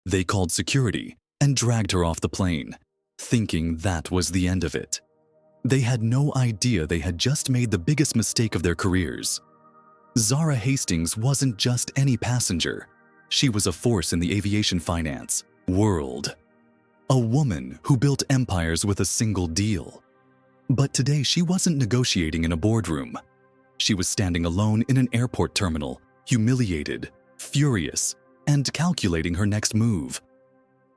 They called security and dragged her off the plane, thinking that was the end of it. They had no idea they had just made the biggest mistake of their careers. Zara Hastings wasn't just any passenger. She was a force in the aviation finance world. A woman who built empires with a single deal. But today she wasn't negotiating in a boardroom. She was standing alone in an airport terminal, humiliated, furious, and calculating her next move.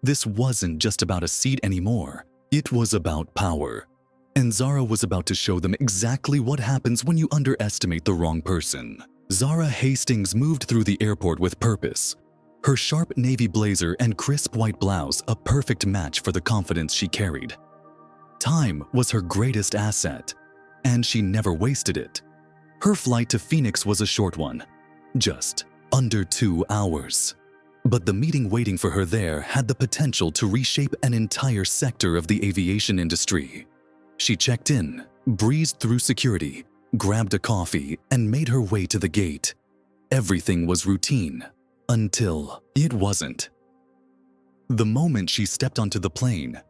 This wasn't just about a seat anymore. It was about power. And Zara was about to show them exactly what happens when you underestimate the wrong person. Zara Hastings moved through the airport with purpose. Her sharp navy blazer and crisp white blouse a perfect match for the confidence she carried. Time was her greatest asset, and she never wasted it. Her flight to Phoenix was a short one, just under 2 hours. But the meeting waiting for her there had the potential to reshape an entire sector of the aviation industry. She checked in, breezed through security, grabbed a coffee, and made her way to the gate. Everything was routine, until it wasn't. The moment she stepped onto the plane,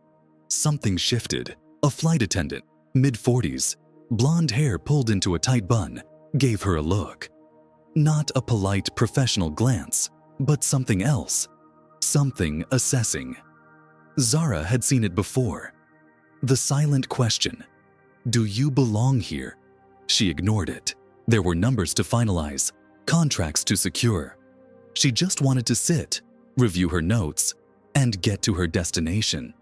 something shifted. A flight attendant, mid-40s, blonde hair pulled into a tight bun, gave her a look. Not a polite professional glance, but something else. Something assessing. Zara had seen it before. The silent question, "Do you belong here?" She ignored it. There were numbers to finalize, contracts to secure. She just wanted to sit, review her notes, and get to her destination.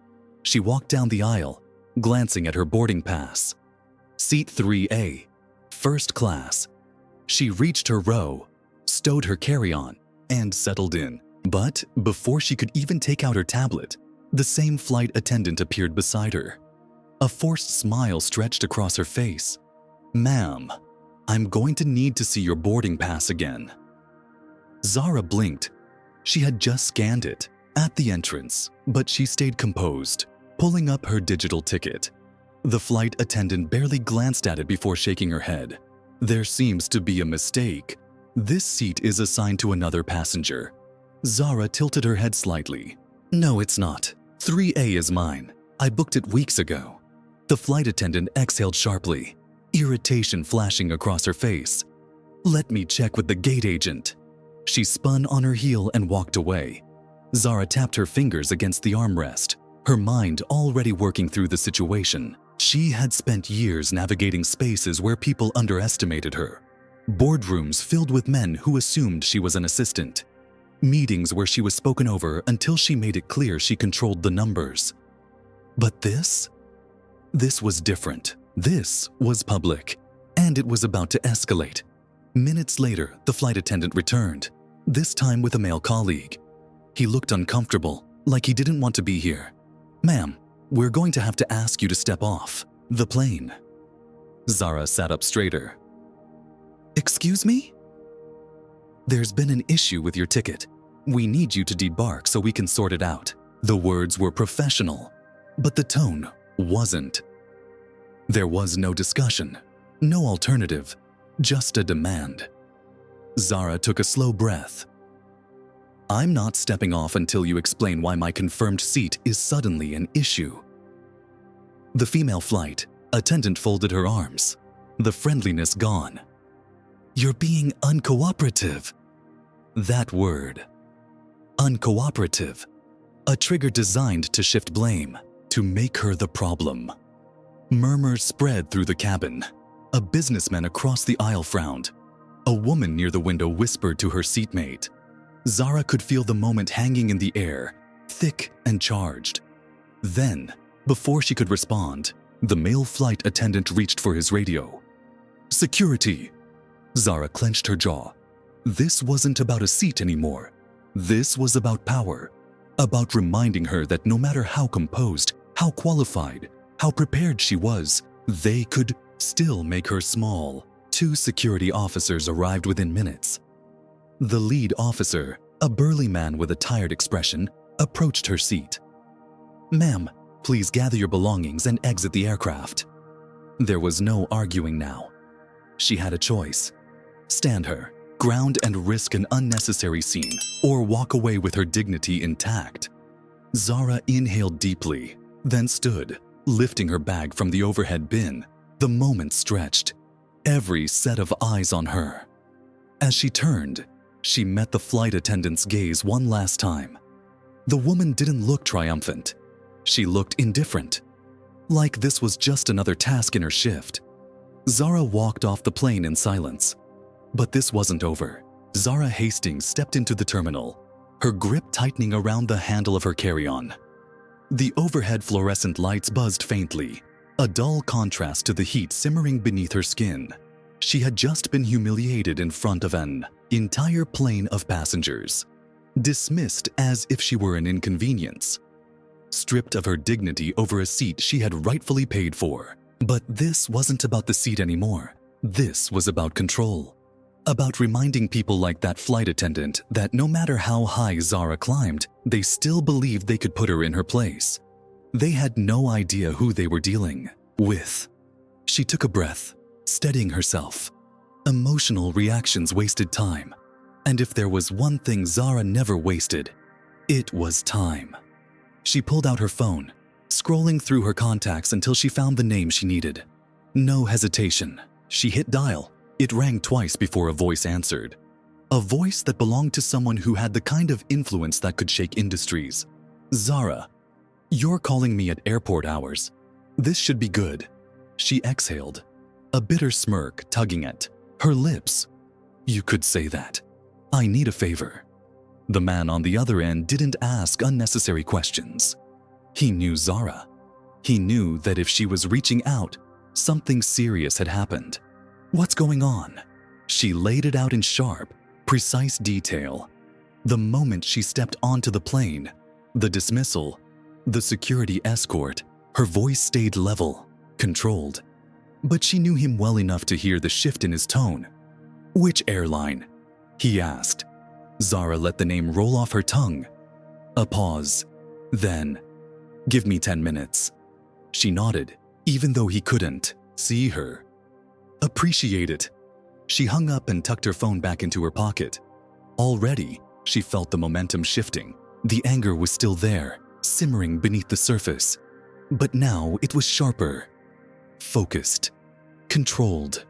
She walked down the aisle, glancing at her boarding pass. Seat 3A, first class. She reached her row, stowed her carry-on, and settled in. But before she could even take out her tablet, the same flight attendant appeared beside her. A forced smile stretched across her face. "Ma'am, I'm going to need to see your boarding pass again." Zara blinked. She had just scanned it at the entrance, but she stayed composed, pulling up her digital ticket. The flight attendant barely glanced at it before shaking her head. "There seems to be a mistake. This seat is assigned to another passenger." Zara tilted her head slightly. "No, it's not. 3A is mine. I booked it weeks ago." The flight attendant exhaled sharply, irritation flashing across her face. "Let me check with the gate agent." She spun on her heel and walked away. Zara tapped her fingers against the armrest, her mind already working through the situation. She had spent years navigating spaces where people underestimated her. Boardrooms filled with men who assumed she was an assistant. Meetings where she was spoken over until she made it clear she controlled the numbers. But this was different. This was public, and it was about to escalate. Minutes later, the flight attendant returned, this time with a male colleague. He looked uncomfortable, like he didn't want to be here. "Ma'am, we're going to have to ask you to step off the plane." Zara sat up straighter. "Excuse me?" "There's been an issue with your ticket. We need you to debark so we can sort it out." The words were professional, but the tone wasn't. There was no discussion, no alternative, just a demand. Zara took a slow breath. "I'm not stepping off until you explain why my confirmed seat is suddenly an issue." The female flight attendant folded her arms, the friendliness gone. "You're being uncooperative." That word. Uncooperative. A trigger designed to shift blame, to make her the problem. Murmurs spread through the cabin. A businessman across the aisle frowned. A woman near the window whispered to her seatmate. Zara could feel the moment hanging in the air, thick and charged. Then, before she could respond, the male flight attendant reached for his radio. "Security!" Zara clenched her jaw. This wasn't about a seat anymore. This was about power, about reminding her that no matter how composed, how qualified, how prepared she was, they could still make her small. 2 security officers arrived within minutes. The lead officer, a burly man with a tired expression, approached her seat. "Ma'am, please gather your belongings and exit the aircraft." There was no arguing now. She had a choice. Stand her, ground and risk an unnecessary scene, or walk away with her dignity intact. Zara inhaled deeply, then stood, lifting her bag from the overhead bin. The moment stretched, every set of eyes on her. As she turned, she met the flight attendant's gaze one last time. The woman didn't look triumphant. She looked indifferent, like this was just another task in her shift. Zara walked off the plane in silence. But this wasn't over. Zara Hastings stepped into the terminal, her grip tightening around the handle of her carry-on. The overhead fluorescent lights buzzed faintly, a dull contrast to the heat simmering beneath her skin. She had just been humiliated in front of an entire plane of passengers, dismissed as if she were an inconvenience, stripped of her dignity over a seat she had rightfully paid for. But this wasn't about the seat anymore. This was about control. About reminding people like that flight attendant that no matter how high Zara climbed, they still believed they could put her in her place. They had no idea who they were dealing with. She took a breath, steadying herself. Emotional reactions wasted time. And if there was one thing Zara never wasted, it was time. She pulled out her phone, scrolling through her contacts until she found the name she needed. No hesitation. She hit dial. It rang twice before a voice answered. A voice that belonged to someone who had the kind of influence that could shake industries. Zara, you're calling me at airport hours. This should be good. She exhaled, a bitter smirk tugging at her lips. You could say that. I need a favor. The man on the other end didn't ask unnecessary questions. He knew Zara. He knew that if she was reaching out, something serious had happened. What's going on? She laid it out in sharp, precise detail. The moment she stepped onto the plane, the dismissal, the security escort, her voice stayed level, controlled. But she knew him well enough to hear the shift in his tone. Which airline? He asked. Zara let the name roll off her tongue. A pause. Then, give me 10 minutes. She nodded, even though he couldn't see her. Appreciate it. She hung up and tucked her phone back into her pocket. Already, she felt the momentum shifting. The anger was still there, simmering beneath the surface. But now it was sharper, focused, controlled.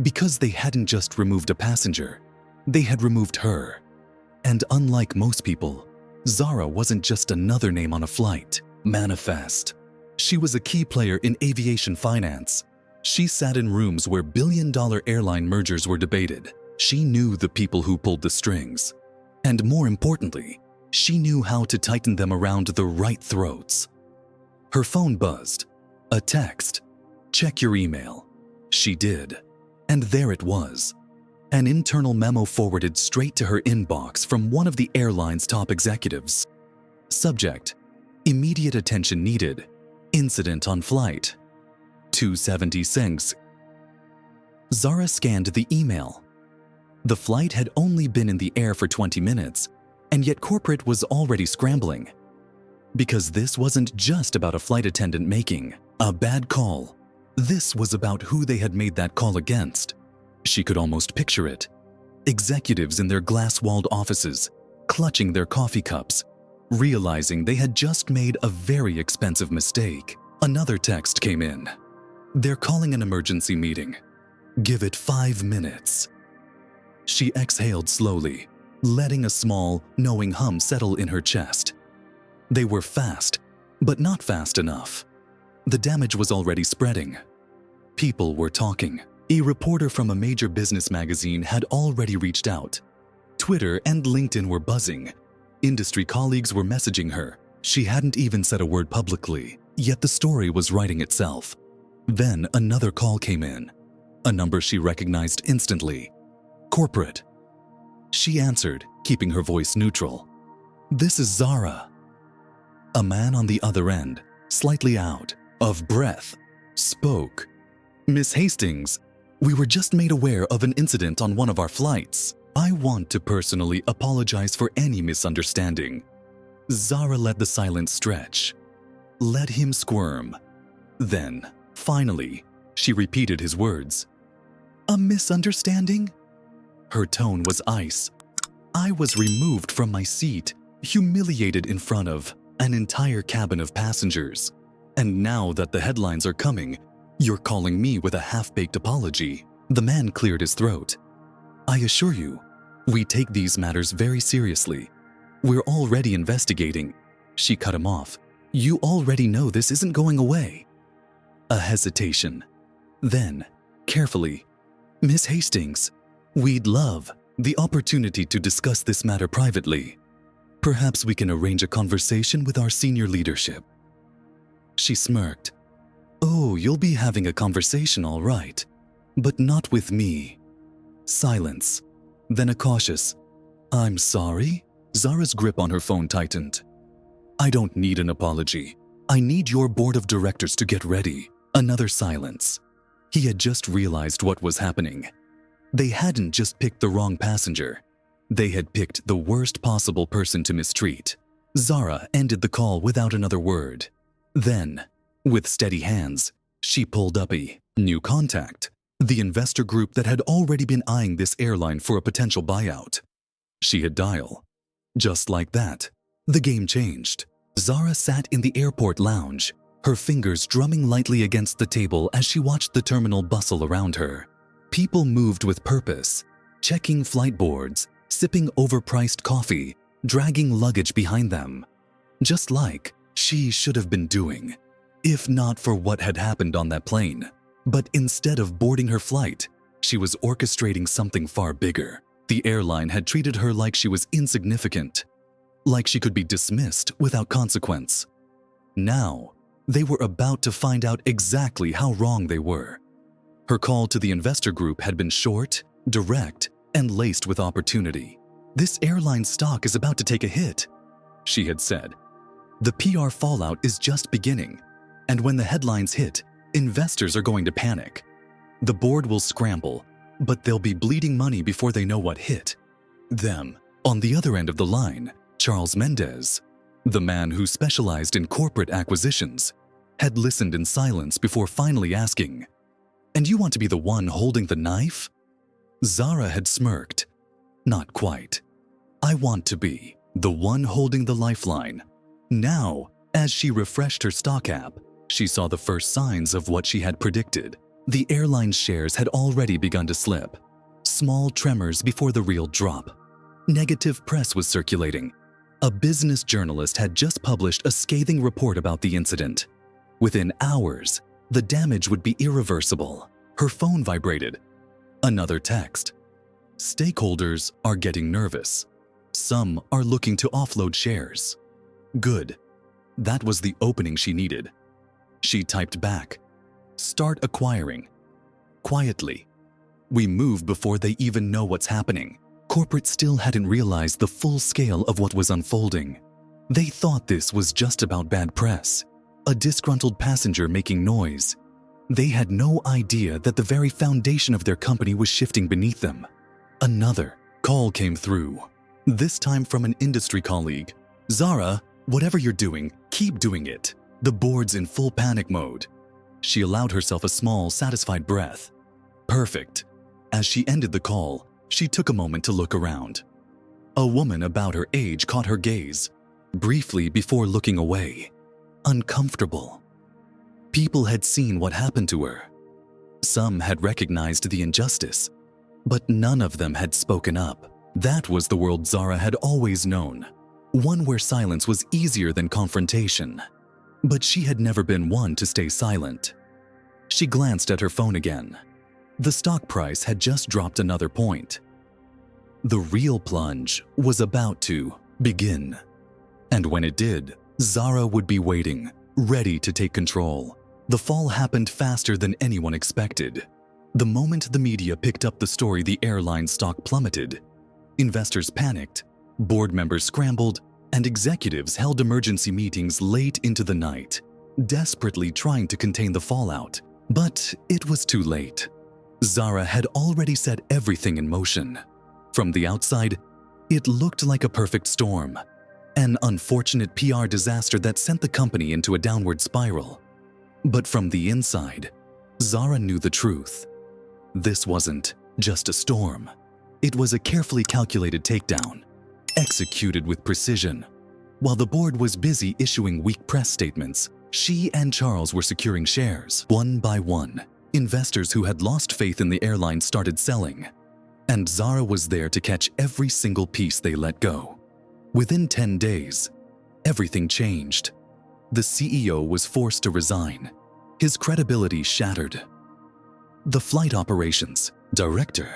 Because they hadn't just removed a passenger, they had removed her. And unlike most people, Zara wasn't just another name on a flight manifest. She was a key player in aviation finance. She sat in rooms where billion-dollar airline mergers were debated. She knew the people who pulled the strings. And more importantly, she knew how to tighten them around the right throats. Her phone buzzed. A text. Check your email. She did. And there it was. An internal memo forwarded straight to her inbox from one of the airline's top executives. Subject: immediate attention needed. Incident on flight 276. Zara scanned the email. The flight had only been in the air for 20 minutes, and yet corporate was already scrambling. Because this wasn't just about a flight attendant making a bad call. This was about who they had made that call against. She could almost picture it. Executives in their glass-walled offices, clutching their coffee cups, realizing they had just made a very expensive mistake. Another text came in. They're calling an emergency meeting. Give it 5 minutes. She exhaled slowly, letting a small, knowing hum settle in her chest. They were fast, but not fast enough. The damage was already spreading. People were talking. A reporter from a major business magazine had already reached out. Twitter and LinkedIn were buzzing. Industry colleagues were messaging her. She hadn't even said a word publicly, yet the story was writing itself. Then another call came in, a number she recognized instantly. Corporate. She answered, keeping her voice neutral. This is Zara. A man on the other end, slightly out of breath, spoke. Miss Hastings, we were just made aware of an incident on one of our flights. I want to personally apologize for any misunderstanding. Zara let the silence stretch. Let him squirm. Then, finally, she repeated his words. A misunderstanding? Her tone was ice. I was removed from my seat, humiliated in front of an entire cabin of passengers. And now that the headlines are coming, you're calling me with a half-baked apology. The man cleared his throat. I assure you, we take these matters very seriously. We're already investigating. She cut him off. You already know this isn't going away. A hesitation. Then, carefully, Miss Hastings, we'd love the opportunity to discuss this matter privately. Perhaps we can arrange a conversation with our senior leadership. She smirked. Oh, you'll be having a conversation, all right, but not with me. Silence. Then a cautious, I'm sorry? Zara's grip on her phone tightened. I don't need an apology. I need your board of directors to get ready. Another silence. He had just realized what was happening. They hadn't just picked the wrong passenger. They had picked the worst possible person to mistreat. Zara ended the call without another word. Then, with steady hands, she pulled up a new contact, the investor group that had already been eyeing this airline for a potential buyout. She hit dial. Just like that, the game changed. Zara sat in the airport lounge, her fingers drumming lightly against the table as she watched the terminal bustle around her. People moved with purpose, checking flight boards, sipping overpriced coffee, dragging luggage behind them. Just like she should have been doing, if not for what had happened on that plane. But instead of boarding her flight, she was orchestrating something far bigger. The airline had treated her like she was insignificant, like she could be dismissed without consequence. Now, they were about to find out exactly how wrong they were. Her call to the investor group had been short, direct, and laced with opportunity. This airline stock is about to take a hit, she had said. The PR fallout is just beginning, and when the headlines hit, investors are going to panic. The board will scramble, but they'll be bleeding money before they know what hit them. On the other end of the line, Charles Mendez, the man who specialized in corporate acquisitions, had listened in silence before finally asking, "And you want to be the one holding the knife?" Zara had smirked. Not quite. I want to be the one holding the lifeline. Now, as she refreshed her stock app, she saw the first signs of what she had predicted. The airline's shares had already begun to slip. Small tremors before the real drop. Negative press was circulating. A business journalist had just published a scathing report about the incident. Within hours, the damage would be irreversible. Her phone vibrated. Another text. Stakeholders are getting nervous. Some are looking to offload shares. Good. That was the opening she needed. She typed back, "Start acquiring." Quietly. We move before they even know what's happening. Corporate still hadn't realized the full scale of what was unfolding. They thought this was just about bad press, a disgruntled passenger making noise. They had no idea that the very foundation of their company was shifting beneath them. Another call came through, this time from an industry colleague. "Zara, whatever you're doing, keep doing it." The board's in full panic mode. She allowed herself a small, satisfied breath. Perfect. As she ended the call, she took a moment to look around. A woman about her age caught her gaze, briefly before looking away. Uncomfortable. People had seen what happened to her. Some had recognized the injustice, but none of them had spoken up. That was the world Zara had always known, one where silence was easier than confrontation. But she had never been one to stay silent. She glanced at her phone again. The stock price had just dropped another point. The real plunge was about to begin. And when it did, Zara would be waiting, ready to take control. The fall happened faster than anyone expected. The moment the media picked up the story, the airline stock plummeted. Investors panicked, board members scrambled, and executives held emergency meetings late into the night, desperately trying to contain the fallout. But it was too late. Zara had already set everything in motion. From the outside, it looked like a perfect storm, an unfortunate PR disaster that sent the company into a downward spiral. But from the inside, Zara knew the truth. This wasn't just a storm. It was a carefully calculated takedown, executed with precision. While the board was busy issuing weak press statements, she and Charles were securing shares. One by one, investors who had lost faith in the airline started selling, and Zara was there to catch every single piece they let go. Within 10 days, everything changed. The CEO was forced to resign. His credibility shattered. The flight operations director,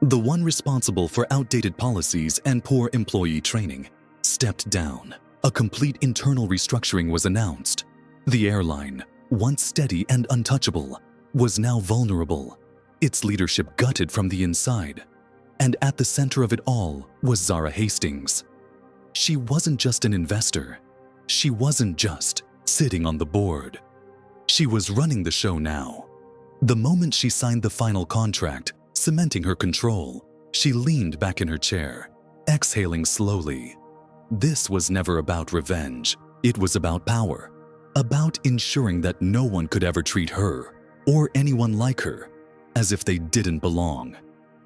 the one responsible for outdated policies and poor employee training, stepped down. A complete internal restructuring was announced. The airline, once steady and untouchable, was now vulnerable, its leadership gutted from the inside. And at the center of it all was Zara Hastings. She wasn't just an investor. She wasn't just sitting on the board. She was running the show now. The moment she signed the final contract, cementing her control, she leaned back in her chair, exhaling slowly. This was never about revenge. It was about power, about ensuring that no one could ever treat her, or anyone like her, as if they didn't belong.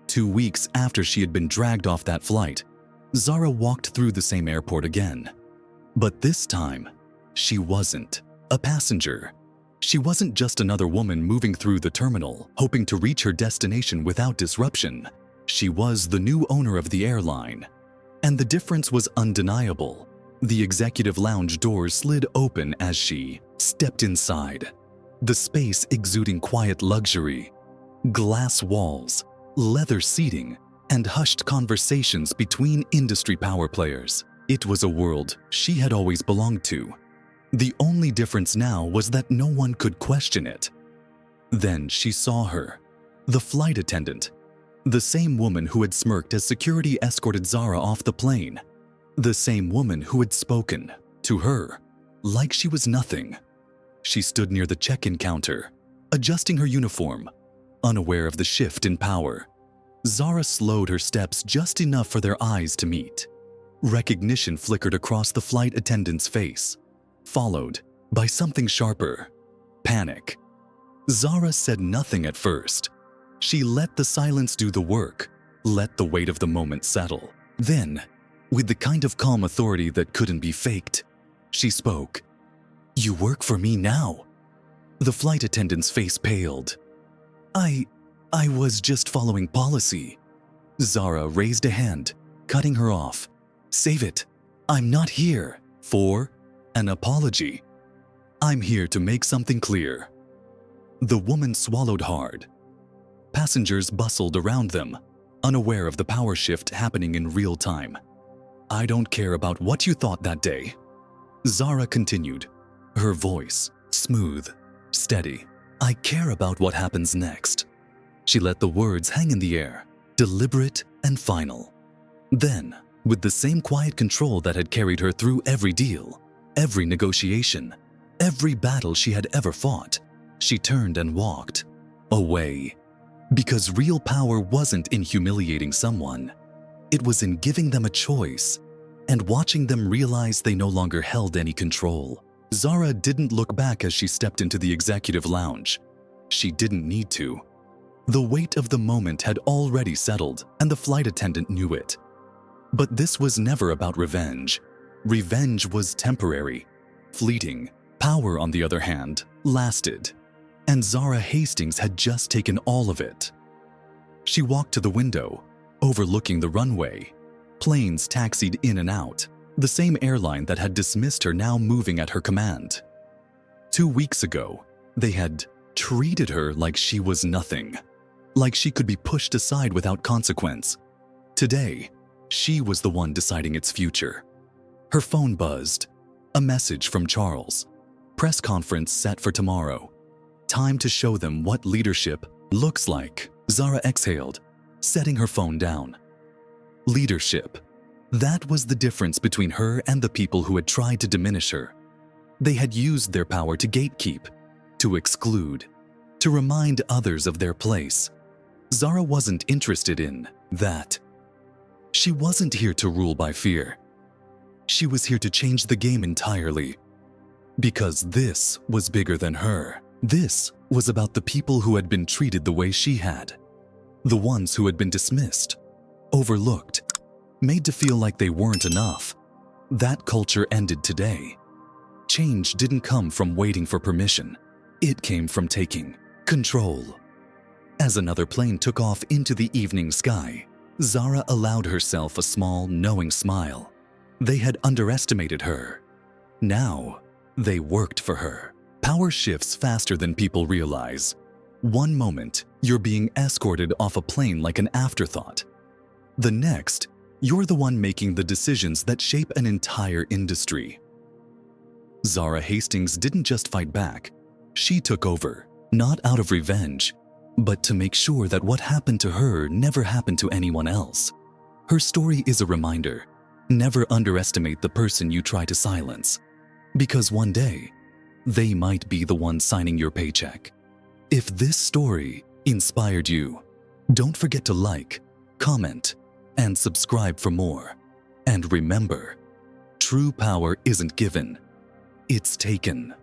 2 weeks after she had been dragged off that flight, Zara walked through the same airport again. But this time, she wasn't a passenger. She wasn't just another woman moving through the terminal, hoping to reach her destination without disruption. She was the new owner of the airline. And the difference was undeniable. The executive lounge doors slid open as she stepped inside. The space exuding quiet luxury, glass walls, leather seating, and hushed conversations between industry power players. It was a world she had always belonged to. The only difference now was that no one could question it. Then she saw her, the flight attendant, the same woman who had smirked as security escorted Zara off the plane, the same woman who had spoken to her like she was nothing. She stood near the check-in counter, adjusting her uniform, unaware of the shift in power. Zara slowed her steps just enough for their eyes to meet. Recognition flickered across the flight attendant's face, followed by something sharper: panic. Zara said nothing at first. She let the silence do the work, let the weight of the moment settle. Then, with the kind of calm authority that couldn't be faked, she spoke. "You work for me now." The flight attendant's face paled. I was just following policy." Zara raised a hand, cutting her off. "Save it. I'm not here for an apology. I'm here to make something clear." The woman swallowed hard. Passengers bustled around them, unaware of the power shift happening in real time. "I don't care about what you thought that day," Zara continued, her voice smooth, steady. "I care about what happens next." She let the words hang in the air, deliberate and final. Then, with the same quiet control that had carried her through every deal, every negotiation, every battle she had ever fought, she turned and walked away. Because real power wasn't in humiliating someone. It was in giving them a choice and watching them realize they no longer held any control. Zara didn't look back as she stepped into the executive lounge. She didn't need to. The weight of the moment had already settled, and the flight attendant knew it. But this was never about revenge. Revenge was temporary, fleeting. Power, on the other hand, lasted. And Zara Hastings had just taken all of it. She walked to the window, overlooking the runway. Planes taxied in and out, the same airline that had dismissed her now moving at her command. 2 weeks ago, they had treated her like she was nothing, like she could be pushed aside without consequence. Today, she was the one deciding its future. Her phone buzzed. A message from Charles. Press conference set for tomorrow. Time to show them what leadership looks like. Zara exhaled, setting her phone down. Leadership. That was the difference between her and the people who had tried to diminish her. They had used their power to gatekeep, to exclude, to remind others of their place. Zara wasn't interested in that. She wasn't here to rule by fear. She was here to change the game entirely. Because this was bigger than her. This was about the people who had been treated the way she had. The ones who had been dismissed. overlooked, made to feel like they weren't enough. That culture ended today. Change didn't come from waiting for permission. It came from taking control. As another plane took off into the evening sky, Zara allowed herself a small, knowing smile. They had underestimated her. Now, they worked for her. Power shifts faster than people realize. One moment, you're being escorted off a plane like an afterthought. The next, you're the one making the decisions that shape an entire industry. Zara Hastings didn't just fight back. She took over, not out of revenge, but to make sure that what happened to her never happened to anyone else. Her story is a reminder. Never underestimate the person you try to silence, because one day, they might be the one signing your paycheck. If this story inspired you, don't forget to like, comment, and subscribe for more. And remember, true power isn't given, it's taken.